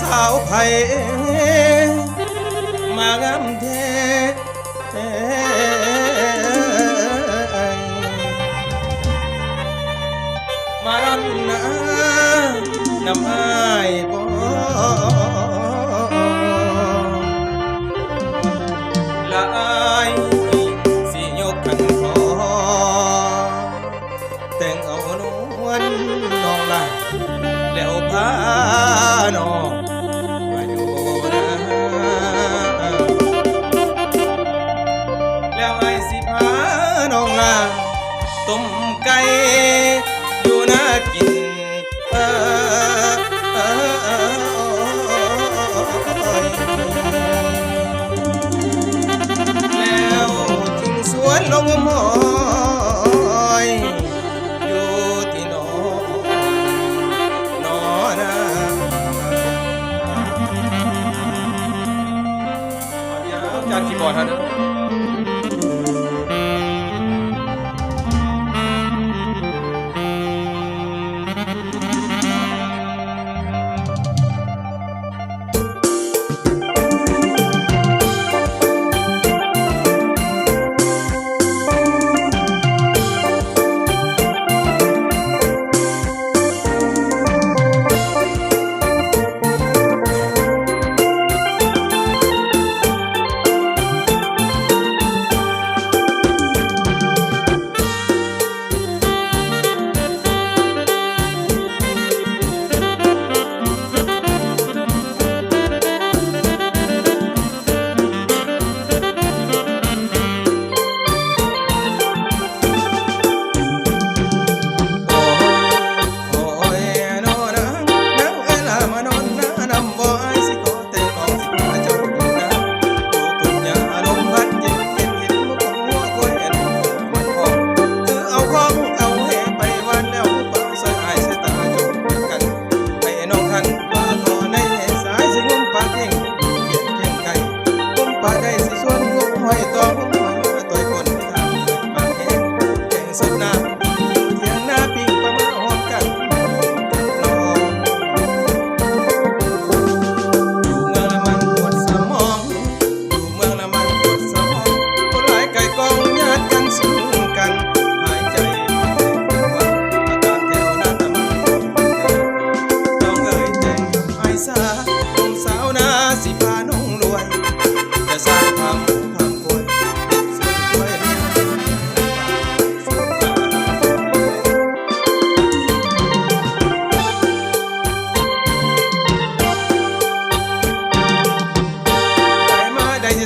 สาวไผ่มางามแท้มารันนะน้ำอายบ่ละอายสิยกขันขอแต่งเอานวลน้องละแล้วพาน้องมาอยู่นะแล้วไอ้สิพาน้องละต้มไก่อยู่น่ากินแล้วทิ้งสวนลงมอยอยู่ที่นอนนะจานคีย์บอร์ดท่านนะ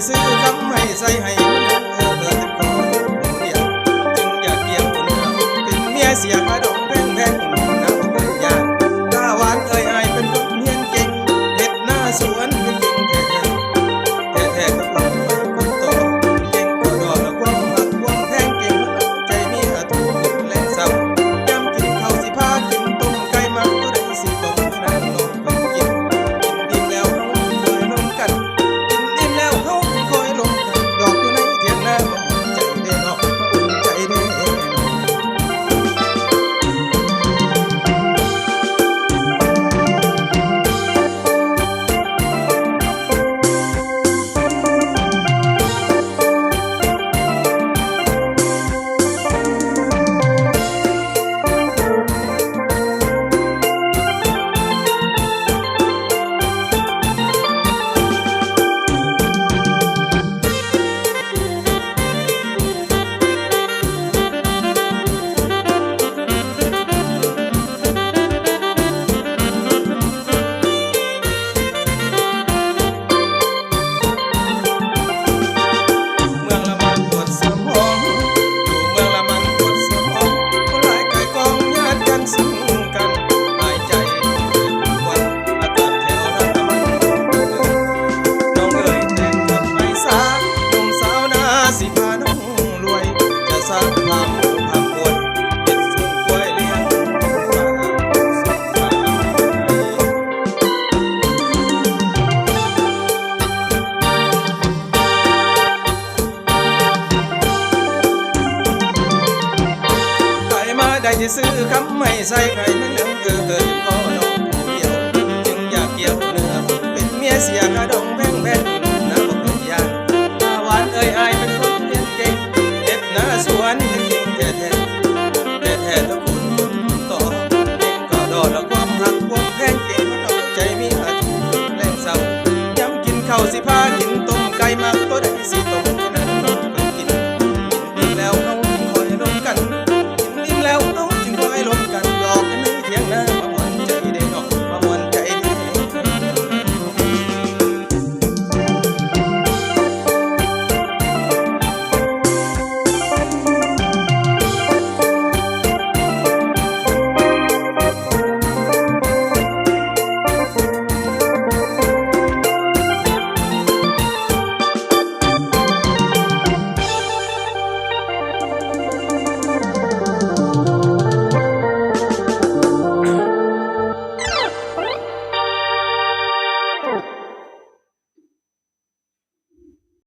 ซื้อคำให้ใส่ให้มันเกิดเป็นคนเดียวจึงอยากเกี่ยวคนเราเป็นเมียเสียค่าดอกแพงน้ำเคยยากตาหวานเอ่ยอายเป็นคนเฮียนเก่งเห็ดหน้าสวนเป็นเก่งแท้กับคนคนโตเก่งตัวดอกและความหักความแทงเก่งใจมีอาทุกแรงเศร้ายำกินข้าวสิพากินต้มไก่มักก็ได้สิต้มน้ำนมไปกินอิ่มแล้วเขาคอยนมกันอิ่มแล้วเขาดอกอยู่ในเทียนน้ำใจเด่นออกอุ่นใจเด่นได้ที่ซื้อคำไม่ใส่ใครมันเหลืองเกินพอน้องผู้เดียวจึงอยากเกี่ยวเนื้อ เสียกระดองแพงแพงนะบอกเป็นยางตาหวานเอ้ยอายเป็นคนเรียนเก่งเด็ดหน้าสวนจริงๆแท้ๆแท้ๆแล้วคุณต่อเก่งก็ดอแล้วความหักความแพงเก่งมันเอาใจมีอาทุกแรงเศร้าย้ำกินข้าวสิพากิน